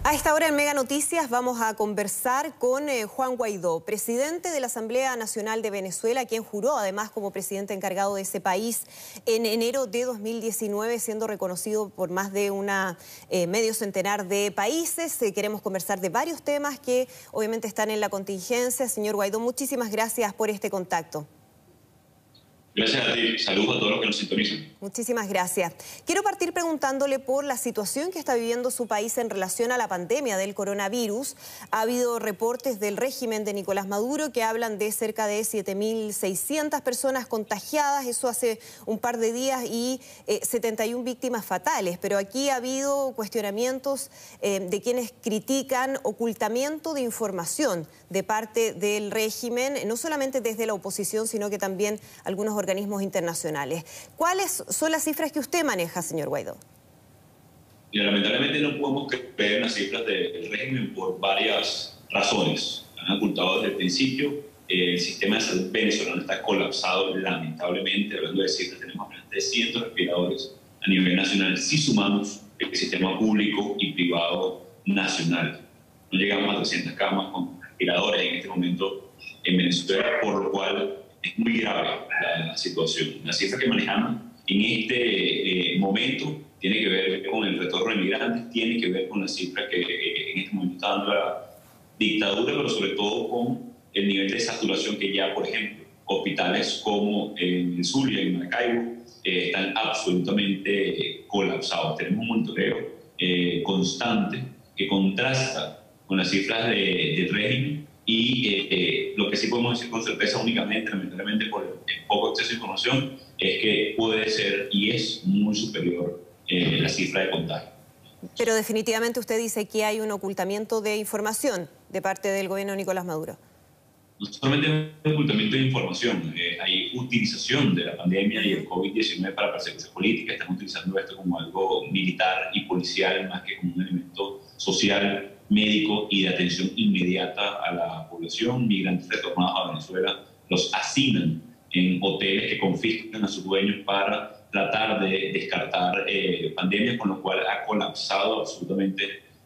A esta hora en Mega Noticias vamos a conversar con Juan Guaidó, presidente de la Asamblea Nacional de Venezuela, quien juró además como presidente encargado de ese país en enero de 2019, siendo reconocido por más de medio centenar de países. Queremos conversar de varios temas que obviamente están en la contingencia. Señor Guaidó, muchísimas gracias por este contacto. Gracias a ti. Saludos a todos los que nos sintonizan. Muchísimas gracias. Quiero partir preguntándole por la situación que está viviendo su país en relación a la pandemia del coronavirus. Ha habido reportes del régimen de Nicolás Maduro que hablan de cerca de 7.600 personas contagiadas, eso hace un par de días, y 71 víctimas fatales. Pero aquí ha habido cuestionamientos de quienes critican ocultamiento de información de parte del régimen, no solamente desde la oposición, sino que también algunos organismos internacionales. ¿Cuáles son las cifras que usted maneja, señor Guaidó? Y lamentablemente no podemos creer en las cifras del régimen por varias razones. Han ocultado desde el principio. El sistema de salud venezolano está colapsado, lamentablemente. Hablando de cifras, tenemos más de 100 respiradores a nivel nacional, si sumamos el sistema público y privado nacional. No llegamos a 300 camas con respiradores en este momento en Venezuela, por lo cual es muy grave la situación. La cifra que manejamos en este momento tiene que ver con el retorno de migrantes, tiene que ver con la cifra que en este momento está dando la dictadura, pero sobre todo con el nivel de saturación que ya, por ejemplo, hospitales como en el Zulia y en Maracaibo están absolutamente colapsados. Tenemos un monitoreo constante que contrasta con las cifras del régimen. Y lo que sí podemos decir con certeza únicamente, lamentablemente por el poco acceso a información, es que puede ser y es muy superior la cifra de contagio. Pero definitivamente usted dice que hay un ocultamiento de información de parte del gobierno de Nicolás Maduro. No solamente hay ocultamiento de información, hay utilización de la pandemia y el COVID-19 para persecución política. Están utilizando esto como algo militar y policial más que como un elemento social, médico y de atención inmediata a la población. Migrantes retornados a Venezuela los hacinan en hoteles que confiscan a sus dueños para tratar de descartar pandemias, con lo cual ha colapsado absolutamente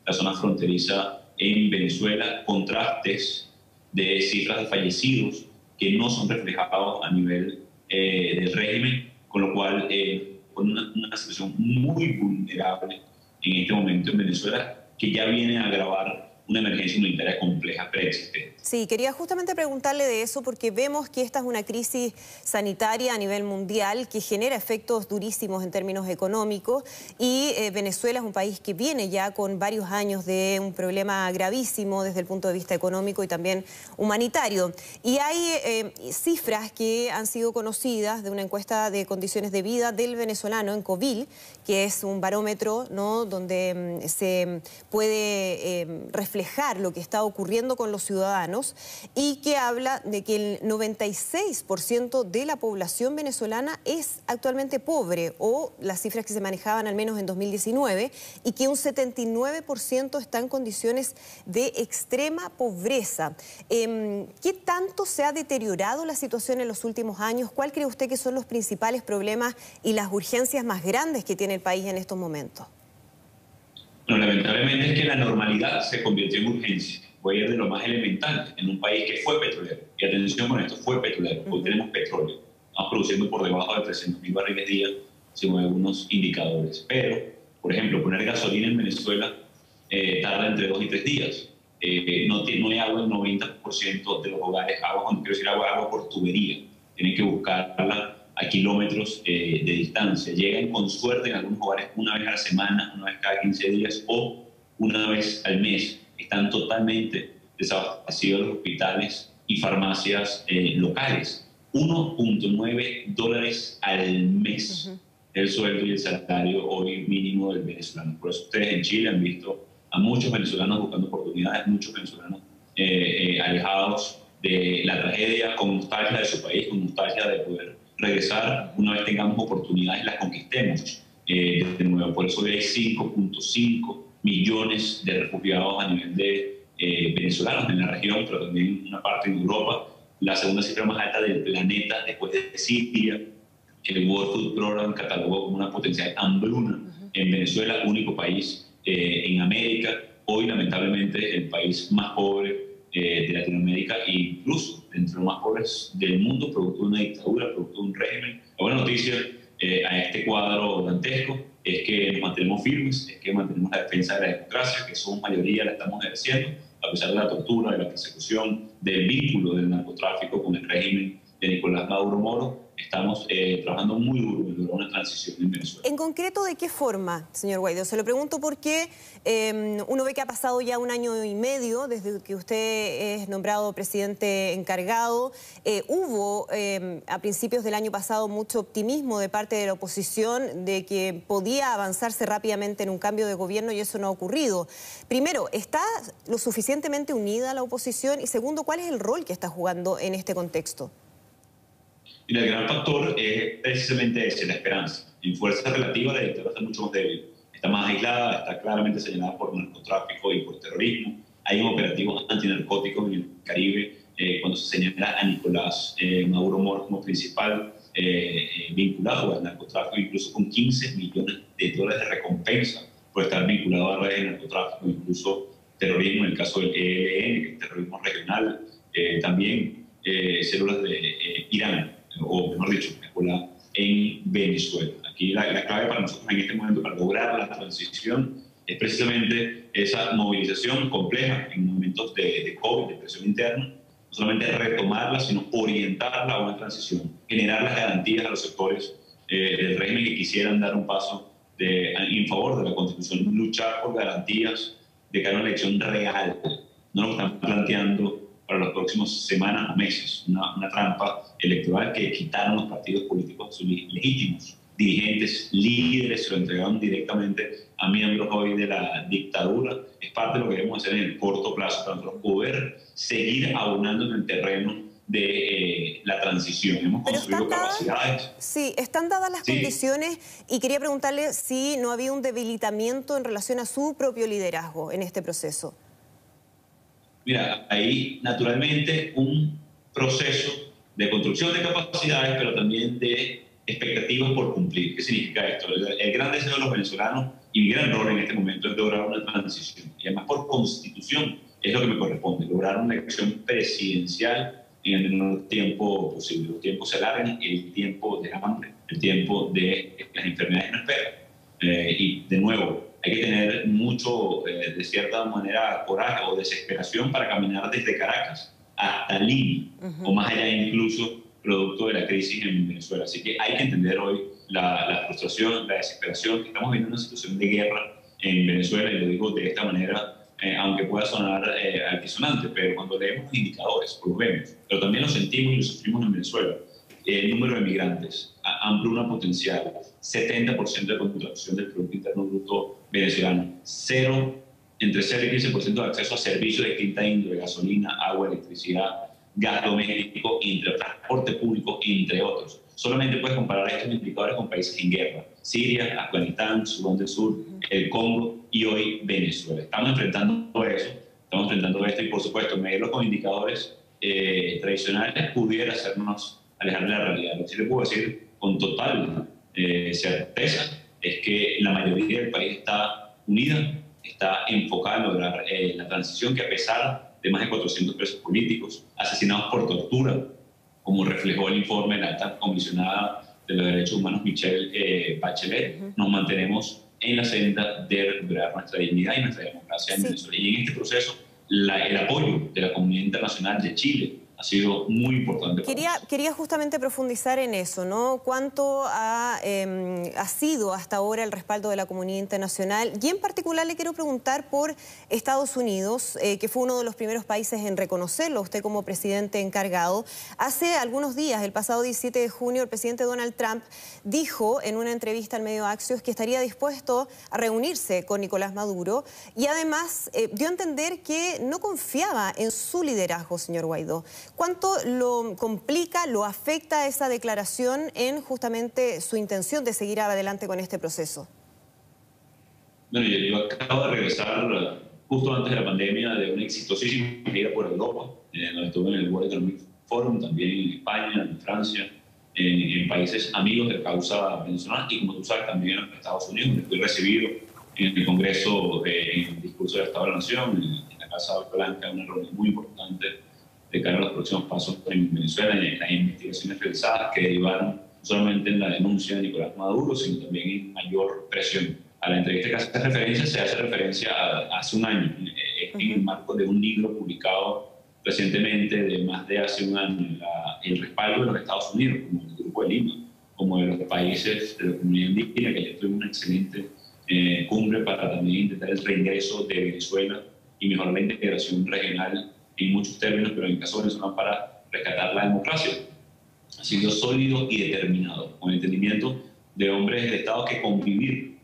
la zona fronteriza en Venezuela. Contrastes de cifras de fallecidos que no son reflejados a nivel del régimen, con lo cual con una situación muy vulnerable en este momento en Venezuela, que ya viene a agravar una emergencia humanitaria compleja preexistente. Sí, quería justamente preguntarle de eso porque vemos que esta es una crisis sanitaria a nivel mundial que genera efectos durísimos en términos económicos y Venezuela es un país que viene ya con varios años de un problema gravísimo desde el punto de vista económico y también humanitario. Y hay cifras que han sido conocidas de una encuesta de condiciones de vida del venezolano en Covil, que es un barómetro, ¿no?, donde se puede reflejar lo que está ocurriendo con los ciudadanos, y que habla de que el 96% de la población venezolana es actualmente pobre, o las cifras que se manejaban al menos en 2019, y que un 79% está en condiciones de extrema pobreza. ¿Qué tanto se ha deteriorado la situación en los últimos años? ¿Cuál cree usted que son los principales problemas y las urgencias más grandes que tiene el país en estos momentos? Bueno, lamentablemente es que la normalidad se convirtió en urgencia. Voy a ir de lo más elemental, en un país que fue petrolero. Y atención con esto, fue petrolero. Hoy tenemos petróleo. Estamos produciendo por debajo de 300.000 barriles día, según algunos indicadores. Pero, por ejemplo, poner gasolina en Venezuela tarda entre 2 y 3 días. No hay agua en 90% de los hogares. Agua, cuando quiero decir agua por tubería. Tienen que buscarla a kilómetros de distancia. Llegan con suerte en algunos hogares una vez a la semana, una vez cada 15 días o una vez al mes. Están totalmente desabastecidos los hospitales y farmacias locales. $1.9 al mes el sueldo y el salario hoy mínimo del venezolano. Por eso ustedes en Chile han visto a muchos venezolanos buscando oportunidades, muchos venezolanos alejados de la tragedia, con nostalgia de su país, con nostalgia de poder regresar. Una vez tengamos oportunidades, las conquistemos de nuevo. Por eso hoy hay 5.5 millones de refugiados a nivel de venezolanos en la región, pero también una parte en Europa. La segunda cifra más alta del planeta después de Siria, que el World Food Program catalogó como una potencial hambruna en Venezuela, único país en América. Latinoamérica, hoy lamentablemente el país más pobre de Latinoamérica e incluso entre los más pobres del mundo, producto de una dictadura, producto de un régimen. La buena noticia a este cuadro dantesco es que nos mantenemos firmes, es que mantenemos la defensa de la democracia, que somos mayoría, la estamos ejerciendo, a pesar de la tortura, de la persecución, del vínculo del narcotráfico con el régimen de Nicolás Maduro Moro. Estamos trabajando muy duro en lograr una transición en Venezuela. ¿En concreto de qué forma, señor Guaidó? Se lo pregunto porque uno ve que ha pasado ya 1 año y medio desde que usted es nombrado presidente encargado. Hubo a principios del año pasado mucho optimismo de parte de la oposición de que podía avanzarse rápidamente en un cambio de gobierno y eso no ha ocurrido. Primero, ¿está lo suficientemente unida la oposición? Y segundo, ¿cuál es el rol que está jugando en este contexto? Y el gran factor es precisamente ese, la esperanza. En fuerza relativa, la dictadura está mucho más débil. Está más aislada, está claramente señalada por narcotráfico y por terrorismo. Hay un operativo antinarcótico en el Caribe cuando se señala a Nicolás Maduro Moro como principal vinculado al narcotráfico, incluso con 15 millones de dólares de recompensa por estar vinculado a redes de narcotráfico, incluso terrorismo, en el caso del ELN, que es terrorismo regional, también células de Irán, o mejor dicho, Hezbollah en Venezuela. Aquí la clave para nosotros en este momento, para lograr la transición, es precisamente esa movilización compleja en momentos de COVID, de presión interna, no solamente retomarla, sino orientarla a una transición, generar las garantías a los sectores del régimen que quisieran dar un paso en favor de la Constitución, luchar por garantías de cara a una elección real. No lo están planteando para las próximas semanas o meses, una trampa electoral que quitaron los partidos políticos legítimos, dirigentes, líderes, se lo entregaron directamente a miembros hoy de la dictadura. Es parte de lo que debemos hacer en el corto plazo para nosotros poder seguir abonando en el terreno de la transición. Hemos construido capacidades. Sí, están dadas las condiciones y quería preguntarle si no había un debilitamiento en relación a su propio liderazgo en este proceso. Mira, hay naturalmente un proceso de construcción de capacidades, pero también de expectativas por cumplir. ¿Qué significa esto? El gran deseo de los venezolanos y mi gran rol en este momento es lograr una transición. Y además por constitución es lo que me corresponde, lograr una elección presidencial en el menor tiempo posible. Los tiempos se alargan, el tiempo de hambre, el tiempo de las enfermedades no espera. Y de nuevo, hay que tener mucho, de cierta manera, coraje o desesperación para caminar desde Caracas hasta Lima, o más allá incluso, producto de la crisis en Venezuela. Así que hay que entender hoy la frustración, la desesperación, que estamos viviendo una situación de guerra en Venezuela, y lo digo de esta manera, aunque pueda sonar altisonante, pero cuando leemos los indicadores, pues lo vemos, pero también lo sentimos y lo sufrimos en Venezuela. El número de migrantes, hambruna potencial, 70% de contracción del Producto Interno Bruto venezolano, entre 0 y 15% de acceso a servicios de distinta índole, gasolina, agua, electricidad, gas doméstico, transporte público, entre otros. Solamente puedes comparar estos indicadores con países en guerra: Siria, Afganistán, Sudán del Sur, el Congo y hoy Venezuela. Estamos enfrentando esto y, por supuesto, medirlo con indicadores tradicionales pudiera hacernos alejar de la realidad. Lo que sí le puedo decir con total certeza es que la mayoría del país está unida, está enfocada en lograr la transición, que a pesar de más de 400 presos políticos asesinados por tortura, como reflejó el informe de la alta comisionada de los derechos humanos Michelle Bachelet, nos mantenemos en la senda de recuperar nuestra dignidad y nuestra democracia en Venezuela. Y en este proceso, el apoyo de la comunidad internacional, de Chile, ha sido muy importante. Quería justamente profundizar en eso, ¿no? ¿Cuánto ha sido hasta ahora el respaldo de la comunidad internacional? Y en particular le quiero preguntar por Estados Unidos, que fue uno de los primeros países en reconocerlo, usted como presidente encargado. Hace algunos días, el pasado 17 de junio, el presidente Donald Trump dijo en una entrevista al medio Axios que estaría dispuesto a reunirse con Nicolás Maduro y además dio a entender que no confiaba en su liderazgo, señor Guaidó. ¿Cuánto lo complica, lo afecta esa declaración en justamente su intención de seguir adelante con este proceso? Bueno, yo acabo de regresar justo antes de la pandemia de una exitosísima gira por Europa, donde estuve en el World Economic Forum, también en España, en Francia, en países amigos de la causa venezolana y, como tú sabes, también en Estados Unidos, donde fui recibido en el Congreso, en el discurso del Estado de la Nación, en la Casa Blanca, una reunión muy importante de cara a los próximos pasos en Venezuela y en las investigaciones realizadas que derivaron no solamente en la denuncia de Nicolás Maduro, sino también en mayor presión. A la entrevista que hace referencia se hace referencia a hace un año, en el marco de un libro publicado recientemente de más de hace un año, el respaldo de los Estados Unidos, como el Grupo de Lima, como de los países de la comunidad indígena, que ya tuvimos una excelente cumbre para también intentar el reingreso de Venezuela y mejorar la integración regional en muchos términos, pero en el caso de Venezuela para rescatar la democracia. Ha sido sólido y determinado, con el entendimiento de hombres de Estado que convivir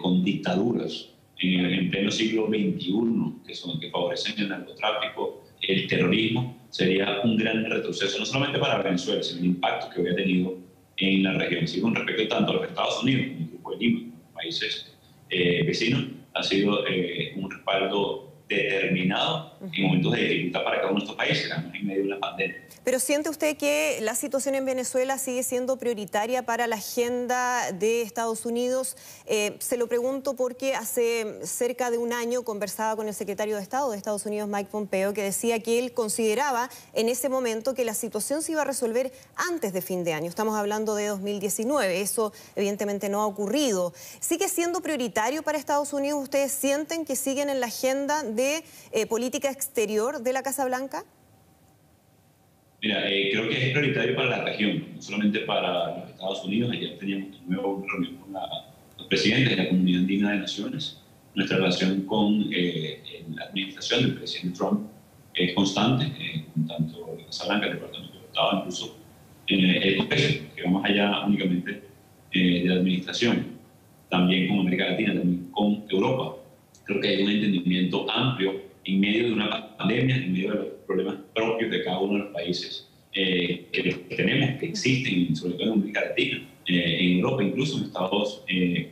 con dictaduras en pleno siglo XXI, que favorecen el narcotráfico, el terrorismo, sería un gran retroceso, no solamente para Venezuela, sino el impacto que había tenido en la región. Así con respecto tanto a los Estados Unidos como el Grupo de Lima, como los países vecinos, ha sido un respaldo determinado en momentos de dificultad para cada uno de estos países, además en medio de una pandemia. Pero ¿siente usted que la situación en Venezuela sigue siendo prioritaria para la agenda de Estados Unidos? Se lo pregunto porque hace cerca de un año conversaba con el secretario de Estado de Estados Unidos, Mike Pompeo, que decía que él consideraba en ese momento que la situación se iba a resolver antes de fin de año. Estamos hablando de 2019. Eso evidentemente no ha ocurrido. ¿Sigue siendo prioritario para Estados Unidos? ¿Ustedes sienten que siguen en la agenda de política exterior de la Casa Blanca? Mira, creo que es prioritario para la región, no solamente para los Estados Unidos. Ayer teníamos de nuevo una reunión con los presidentes de la Comunidad Andina de Naciones. Nuestra relación con la administración del presidente Trump es constante, con tanto la Casa Blanca, el Departamento de Estado, incluso el Congreso, que va más allá únicamente de la administración, también con América Latina, también con Europa. Creo que hay un entendimiento amplio en medio de una pandemia, en medio de los problemas propios de cada uno de los países que tenemos, que existen, sobre todo en América Latina, en Europa, incluso en Estados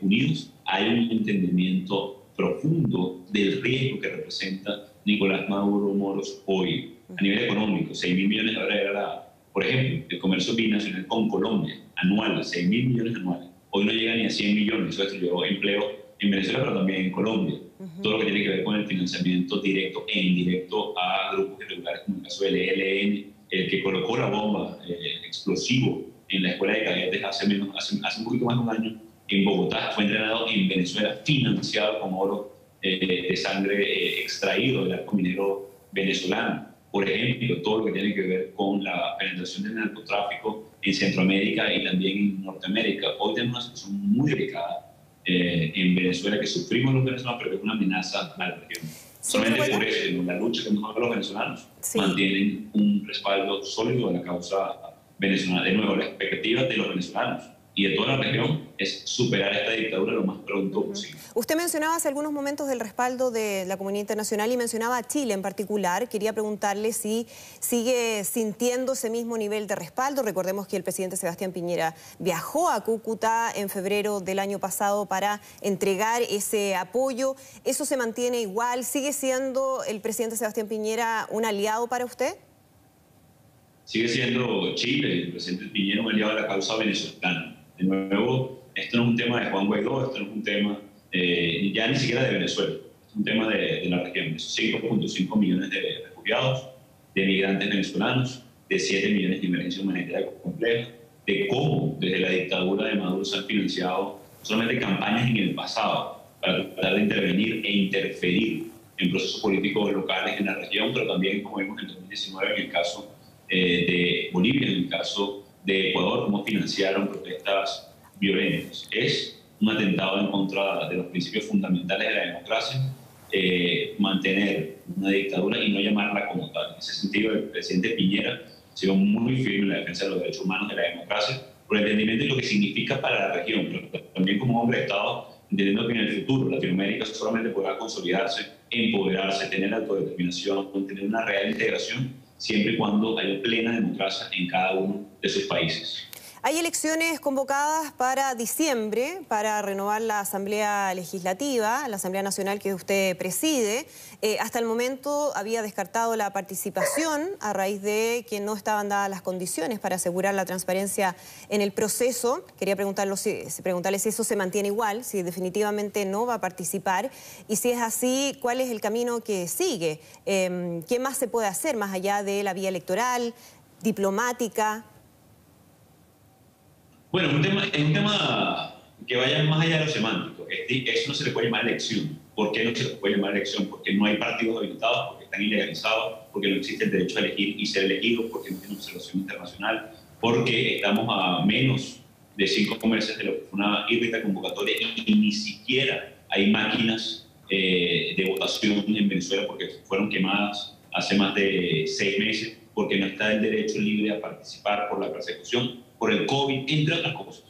Unidos, hay un entendimiento profundo del riesgo que representa Nicolás Maduro Moros hoy. A nivel económico, 6.000 millones de dólares era, por ejemplo, el comercio binacional con Colombia, anual, 6.000 millones anuales. Hoy no llega ni a 100 millones, eso destruyó empleo en Venezuela, pero también en Colombia. Todo lo que tiene que ver con el financiamiento directo e indirecto a grupos irregulares, como el caso del ELN, el que colocó la bomba explosivo en la escuela de cadetes hace un poquito más de un año en Bogotá, fue entrenado en Venezuela, financiado con oro de sangre extraído del arco minero venezolano. Por ejemplo, todo lo que tiene que ver con la penetración del narcotráfico en Centroamérica y también en Norteamérica. Hoy tenemos una situación muy delicada en Venezuela, que sufrimos los venezolanos, pero que es una amenaza a la región. Solamente por eso, en la lucha que hemos dado los venezolanos, mantienen un respaldo sólido a la causa venezolana. De nuevo, la expectativa de los venezolanos y de toda la región es superar esta dictadura lo más pronto posible. Usted mencionaba hace algunos momentos del respaldo de la comunidad internacional y mencionaba a Chile en particular. Quería preguntarle si sigue sintiendo ese mismo nivel de respaldo. Recordemos que el presidente Sebastián Piñera viajó a Cúcuta en febrero del año pasado para entregar ese apoyo. ¿Eso se mantiene igual? ¿Sigue siendo el presidente Sebastián Piñera un aliado para usted? Sigue siendo Chile, el presidente Piñera, un aliado de la causa venezolana. De nuevo, esto no es un tema de Juan Guaidó, esto no es un tema ya ni siquiera de Venezuela, es un tema de la región. Esos 5.5 millones de refugiados, de migrantes venezolanos, de 7 millones de emergencia humanitaria compleja, de cómo desde la dictadura de Maduro se han financiado no solamente campañas en el pasado para tratar de intervenir e interferir en procesos políticos locales en la región, pero también, como vimos en 2019 en el caso de Bolivia, en el caso de Ecuador, cómo financiaron protestas violentas. Es un atentado en contra de los principios fundamentales de la democracia, mantener una dictadura y no llamarla como tal. En ese sentido, el presidente Piñera ha sido muy firme en la defensa de los derechos humanos, de la democracia, por el entendimiento de lo que significa para la región, pero también como hombre de Estado, entendiendo que en el futuro Latinoamérica solamente podrá consolidarse, empoderarse, tener autodeterminación, tener una real integración, siempre y cuando haya plena democracia en cada uno de sus países. Hay elecciones convocadas para diciembre para renovar la Asamblea Legislativa, la Asamblea Nacional que usted preside. Hasta el momento había descartado la participación a raíz de que no estaban dadas las condiciones para asegurar la transparencia en el proceso. Quería preguntarle si eso se mantiene igual, si definitivamente no va a participar y si es así, ¿cuál es el camino que sigue? ¿Qué más se puede hacer más allá de la vía electoral, diplomática? Bueno, es un tema que vaya más allá de lo semántico. Eso no se le puede llamar elección. ¿Por qué no se le puede llamar elección? Porque no hay partidos habilitados, porque están ilegalizados, porque no existe el derecho a elegir y ser elegidos, porque no tiene observación internacional, porque estamos a menos de 5 meses de lo que fue una híbrida convocatoria y ni siquiera hay máquinas de votación en Venezuela porque fueron quemadas hace más de 6 meses, porque no está el derecho libre a participar por la persecución, por el COVID, entre otras cosas.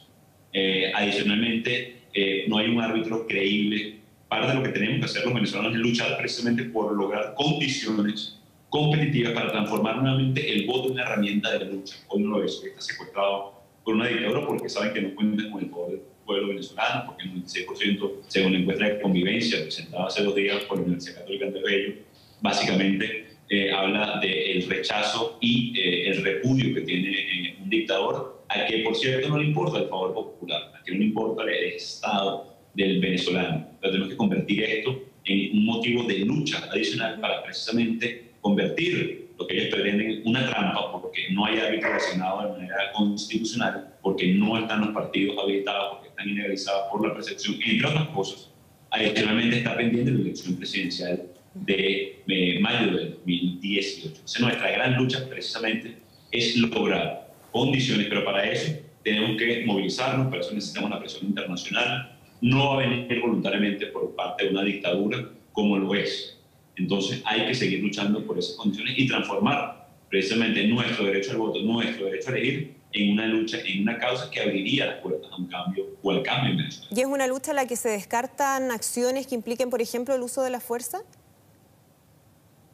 Adicionalmente, no hay un árbitro creíble. Parte de lo que tenemos que hacer los venezolanos es luchar precisamente por lograr condiciones competitivas para transformar nuevamente el voto en una herramienta de lucha. Hoy no lo es, hoy está secuestrado por una dictadura porque saben que no cuentan con el poder del pueblo venezolano, porque el 96%, según la encuesta de convivencia presentada hace 2 días por la Universidad Católica de Bello, básicamente habla del rechazo y el repudio que tiene un dictador, a que por cierto no le importa el favor popular, a que no le importa el estado del venezolano. Pero tenemos que convertir esto en un motivo de lucha adicional para precisamente convertir lo que ellos pretenden en una trampa, porque no hay árbitro designado de manera constitucional, porque no están los partidos habilitados, porque están ilegalizados por la percepción, entre otras cosas. Adicionalmente está pendiente la elección presidencial de mayo del 2018. Entonces nuestra gran lucha precisamente es lograr condiciones, pero para eso tenemos que movilizarnos, para eso necesitamos la presión internacional. No va a venir voluntariamente por parte de una dictadura como lo es. Entonces hay que seguir luchando por esas condiciones y transformar precisamente nuestro derecho al voto, nuestro derecho a elegir, en una lucha, en una causa que abriría las puertas a un cambio o al cambio en Venezuela. ¿Y es una lucha en la que se descartan acciones que impliquen, por ejemplo, el uso de la fuerza?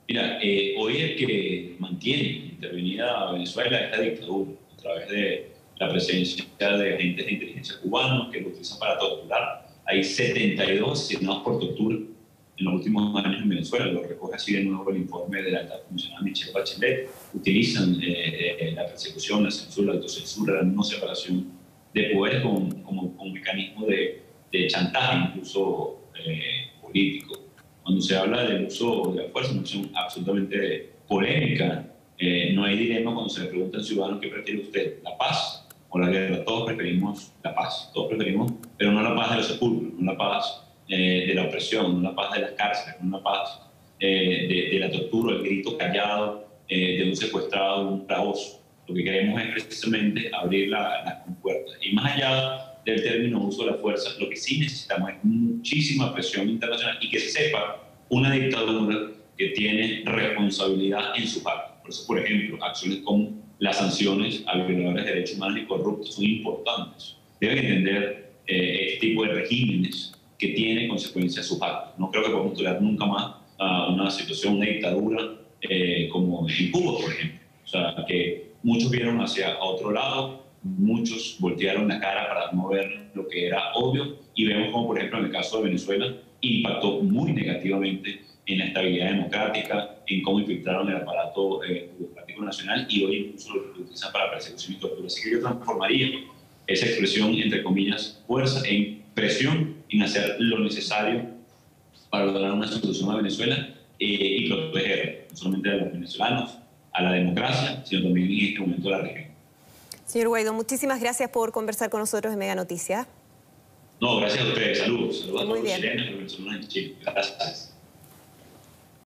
Mira, hoy el que mantiene intervenida a Venezuela esta dictadura a través de la presencia de agentes de inteligencia cubanos que lo utilizan para torturar. Hay 72 asesinados por tortura en los últimos años en Venezuela, lo recoge así de nuevo el informe de la alta funcionaria Michelle Bachelet. Utilizan la persecución, la censura, la autocensura, la no separación de poderes como un mecanismo de chantaje, incluso político. Cuando se habla del uso de la fuerza, una acción absolutamente polémica, no hay dilema cuando se le pregunta al ciudadano qué prefiere usted, la paz o la guerra. Todos preferimos la paz, todos preferimos, pero no la paz de los sepulcros, no la paz de la opresión, no la paz de las cárceles, no la paz de la tortura, el grito callado de un secuestrado, de un traoso. Lo que queremos es precisamente abrir las compuertas. Y más allá del término uso de la fuerza, lo que sí necesitamos es muchísima presión internacional y que se sepa una dictadura que tiene responsabilidad en sus actos. Por eso, por ejemplo, acciones como las sanciones a violadores de derechos humanos y corruptos son importantes. Deben entender este tipo de regímenes que tienen consecuencias sus actos. No creo que podamos tolerar nunca más una situación, una dictadura como en Cuba, por ejemplo. O sea, que muchos vieron hacia otro lado, muchos voltearon la cara para no ver lo que era obvio, y vemos como, por ejemplo, en el caso de Venezuela, impactó muy negativamente en la estabilidad democrática, en cómo infiltraron el aparato burocrático nacional, y hoy incluso lo utilizan para persecución y tortura. Así que yo transformaría esa expresión, entre comillas, fuerza, en presión, en hacer lo necesario para lograr una solución a Venezuela y proteger no solamente a los venezolanos, a la democracia, sino también en este momento a la región. Señor Guaidó, muchísimas gracias por conversar con nosotros en Mega Noticias. No, gracias a ustedes. Saludos. Saludos a todos los Muy bien. chilenos y los venezolanos en Chile. Gracias.